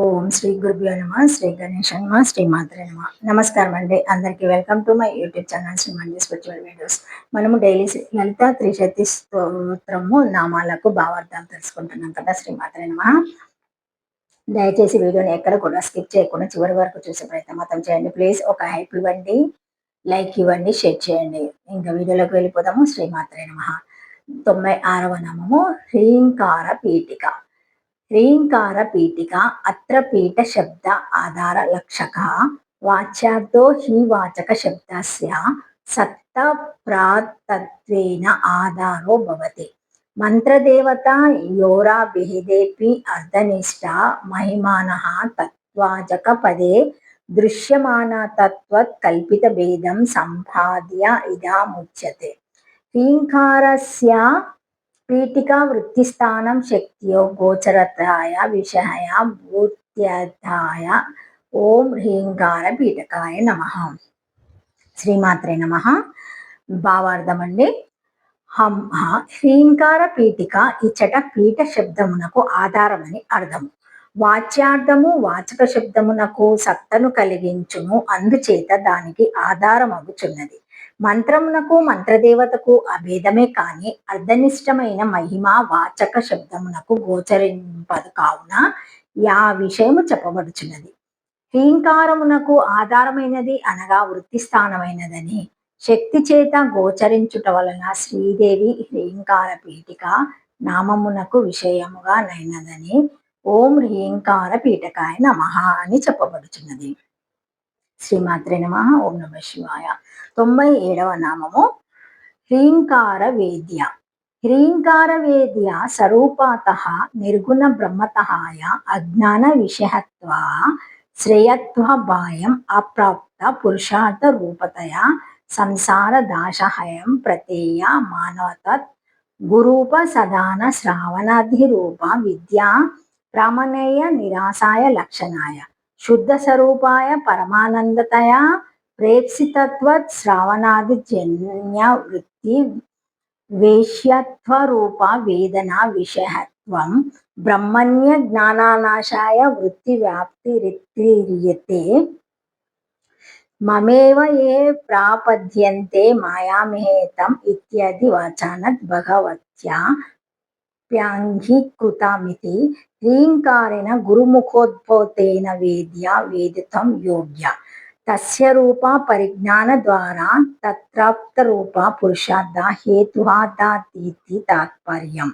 ఓం శ్రీ గురుభ్యో నమ శ్రీ గణేశ నమ శ్రీ మాత్రే నమ. నమస్కారం అండి అందరికి. Welcome to my YouTube channel Shri Mandi spiritual videos. మనము డైలీ లలిత త్రిశతి స్తోత్రము నామాలకు భావార్థాలు తెలుసుకుంటున్నాం కదా. శ్రీ మాత్రే నమ. దయచేసి వీడియోని ఎక్కడ కూడా స్కిప్ చేయకుండా చివరి వరకు చూసే ప్రయత్నం మాత్రం చేయండి ప్లీజ్. ఒక హైప్ ఇవ్వండి, లైక్ ఇవ్వండి, షేర్ చేయండి. ఇంకా వీడియోలోకి వెళ్ళిపోదాము. శ్రీ మాత్రే నమ. 96వ నామము హ్రీంకార పీఠిక. హ్రీంకార పీఠిక అత్ర పీఠ శబ్ద ఆధార లక్షక వాచ్యార్థో హి వాచక శబ్దస్య సత్త ప్రాతత్వేన ఆధారో భవతి. మంత్రదేవత యోరా విహిదేపి అర్ధనిష్ట మహిమానః తత్వాచక పదే దృశ్యమాన తత్వత్ కల్పిత భేదం సంపాద్య ఇదాముచ్యతే. హ్రీంకారస్య పీఠికా వృత్తిస్థానం శక్తియో గోచరతాయ విషయ భూత్యర్థాయ. ఓం హ్రీంకార పీఠకాయ నమః. శ్రీమాత్రే నమః. భావార్థం అండి. హ్రీంకార పీఠిక ఇచ్చట పీఠ శబ్దమునకు ఆధారమని అర్థము. వాచ్యార్థము వాచక శబ్దమునకు సత్తను కలిగించును, అందుచేత దానికి ఆధారమగుచున్నది. మంత్రమునకు మంత్రదేవతకు అభేదమే కాని అర్ధనిష్టమైన మహిమ వాచక శబ్దమునకు గోచరింపదు కావున యా విషయము చెప్పబడుచున్నది. హ్రీంకారమునకు ఆధారమైనది అనగా వృత్తి స్థానమైనదని శక్తి చేత గోచరించుట వలన శ్రీదేవి హ్రీంకార పీఠిక నామమునకు విషయముగా నైనదని ఓం హ్రీంకార పీఠకాయ నమః అని చెప్పబడుచున్నది. శ్రీమాత్రే నమః. ఓం నమ శివాయ. 97వ నామము హ్రీంకార వేద్య. హ్రీంకార వేద్య స్వరూపాతః నిర్గుణ బ్రహ్మతః అజ్ఞాన విషయత్వా శ్రేయత్వభాయం అప్రాప్త పురుషార్థ రూపతయా సంసార దాశహయం ప్రతేయ మానవతత్ గురూప సదాన శ్రావణాది రూప విద్యా ప్రామణేయ నిరాశాయ లక్షణాయ శుద్ధ స్వరూపాయ పరమానందతయా ప్రేప్సితత్వత్ శ్రావణాది జన్య వృత్తి వేశ్యత్వరూప వేదన విషయత్వం బ్రహ్మణ్య జ్ఞానానాశాయ వృత్తి వ్యాప్తి రిత్తిర్యతే. మమేవ ఏ ప్రాపద్యంతే మాయామేతం ఇత్యాది వచనాత్ భగవత్యా ప్యాంఘీకృతమితి. హ్రీంకారేణ గురుముఖోద్భూతేన వేద్య వేదితం యోగ్య తస్య రూప పరిజ్ఞాన ద్వారా తత్రాప్త రూప పురుషార్థ హేతుహాదాతీతి తాత్పర్యం.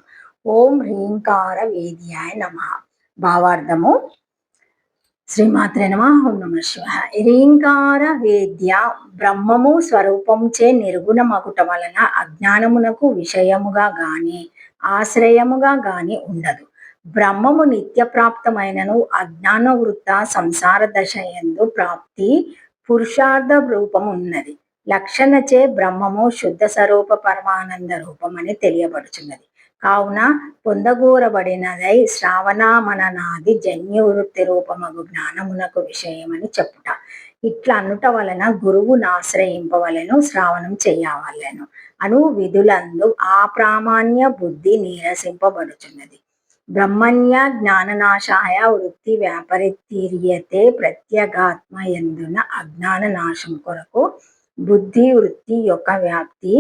ఓం హ్రీంకార వేద్యాయ నమః. భావార్థము. శ్రీమాత్రే నమః. ఓం నమః శివాయ. హ్రీంకార వేద్య బ్రహ్మము స్వరూపంచే నిర్గుణమగుట వలన అజ్ఞానమునకు విషయముగా గాని ఆశ్రయముగా గాని ఉండదు. బ్రహ్మము నిత్య ప్రాప్తమైనను అజ్ఞాన వృత్త సంసార దశ యందు ప్రాప్తి పురుషార్థ రూపము ఉన్నది. లక్షణచే బ్రహ్మము శుద్ధ స్వరూప పరమానంద రూపమని తెలియబడుచున్నది. కావున పొందగోరబడినదై శ్రావణమననాది జన్యవృత్తి రూపమగు జ్ఞానమునకు విషయమని చెప్పుట. ఇట్లా అనుట వలన గురువును ఆశ్రయింపవలెను, శ్రావణం చేయవలెను అను విధులందు ఆ ప్రామాణ్య బుద్ధి నీరసింపబడుచున్నది. బ్రహ్మణ్య జ్ఞాననాశాయ వృత్తి వ్యాపరిత్తిర్యతే. ప్రత్యేగాత్మ యందున అజ్ఞాన నాశం కొరకు బుద్ధి వృత్తి యొక్క వ్యాప్తి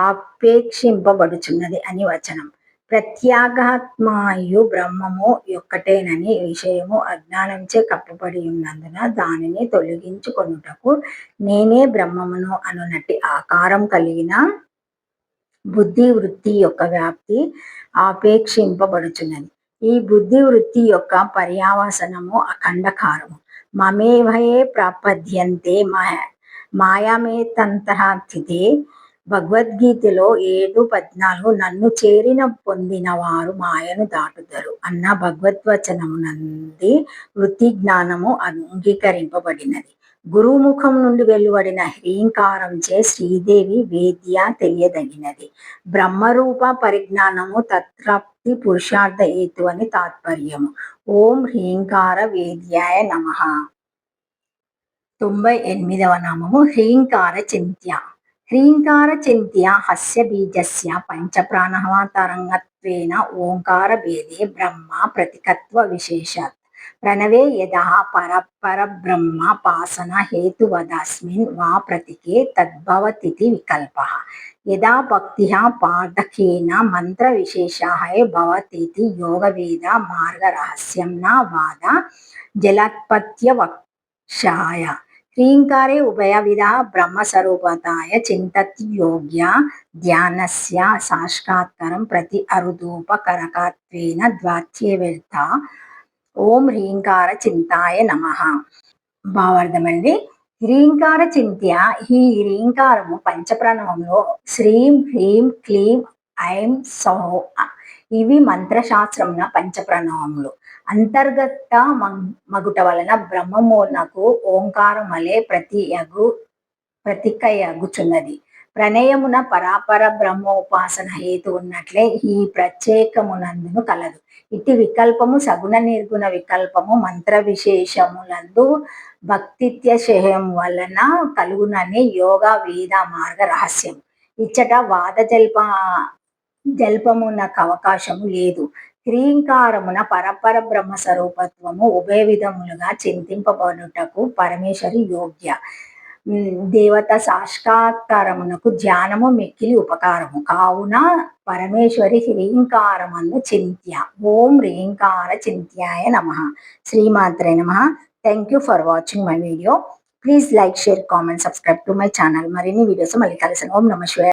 ఆపేక్షింపబడుచున్నది అని వచనం. ప్రత్యేగాత్మయు బ్రహ్మము యొక్కటేనని విషయము అజ్ఞానంచే కప్పబడి ఉన్నందున దానిని తొలగించుకొనుటకు నేనే బ్రహ్మమును అనునట్టి ఆకారం కలిగిన బుద్ధి వృత్తి యొక్క వ్యాప్తి ఆపేక్షింపబడుచున్నది. ఈ బుద్ధి వృత్తి యొక్క పర్యావసనము అఖండకారము. మమేవయే ప్రాపద్యంతే మాయామేతంతరార్థితే. భగవద్గీతలో 7:14 నన్ను చేరిన పొందిన వారు మాయను దాటుదరు అన్న భగవద్వచనమునంది వృత్తి జ్ఞానము అంగీకరింపబడినది. గురుముఖం నుండి వెలువడిన హ్రీంకారంచే శ్రీదేవి వేద్య తెలియదగినది. బ్రహ్మరూప పరిజ్ఞానము తత్రాప్తి పురుషార్థ హేతు అని తాత్పర్యము. ఓం హ్రీంకార వేద్యాయ నమః. 98వ నామము హ్రీంకార చింత్య. హ్రీంకార చింత్య హస్య బీజస్య పంచప్రాణావతారంగత్వేన ఓంకార భేదే బ్రహ్మ ప్రతికత్వ విశేషాత్ ప్రణవే యదః పరబ్రహ్మోపాసన హేతువదస్మిన్ వా ప్రతీకే తద్భవतीति వికల్పః. యదా భక్తిః పాఠకేన మంత్రవిశేషः భవतीति యోగవేద మార్గరహస్యం న వాద జలోత్పత్త్యవక్షాయ. హ్రీంకారే ఉభయవిధः బ్రహ్మస్వరూపతాయ చింతతియోగ్య ధ్యానస్య సాక్షాత్కారం ప్రతి అరుదోపకరకత్వేన ద్వాచ్యేవర్థ. ఓం హ్రీంకార చింతాయ నమః. భావార్థమండి. హ్రీంకార చింత్య, ఈ హ్రీంకారము పంచప్రణవంలో శ్రీం హ్రీం క్లీం ఐం సౌ ఇవి మంత్రశాస్త్రమున పంచప్రణవములు. అంతర్గత మగుట వలన బ్రహ్మమునకు ఓంకారం వలె ప్రతీకయగుచున్నది. ప్రణయమున పరాపర బ్రహ్మోపాసన హేతు ఉన్నట్లే ఈ ప్రత్యేకమునందును కలదు. ఇట్టి వికల్పము సగుణ నిర్గుణ వికల్పము మంత్ర విశేషములందు భక్తిత్యశయం వలన కలుగునని యోగ వేద మార్గ రహస్యం. ఇచ్చట వాద జల్పమునకు అవకాశము లేదు. హ్రీంకారమున పరపర బ్రహ్మ స్వరూపత్వము ఉభయ విధములుగా చింతింపబడుటకు పరమేశ్వరి యోగ్య. దేవత సాక్షాత్కారమునకు ధ్యానము మిక్కిలి ఉపకారము. కావున పరమేశ్వరి హ్రీంకారమును చింత్య. ఓం హ్రీంకార చింత్యాయ నమః. శ్రీమాత్రే నమః. Thank you for watching my video. Please like, share, comment, subscribe to my channel. మరిన్ని వీడియోస్ మళ్ళీ కలిసాను. ఓం నమః శివాయ.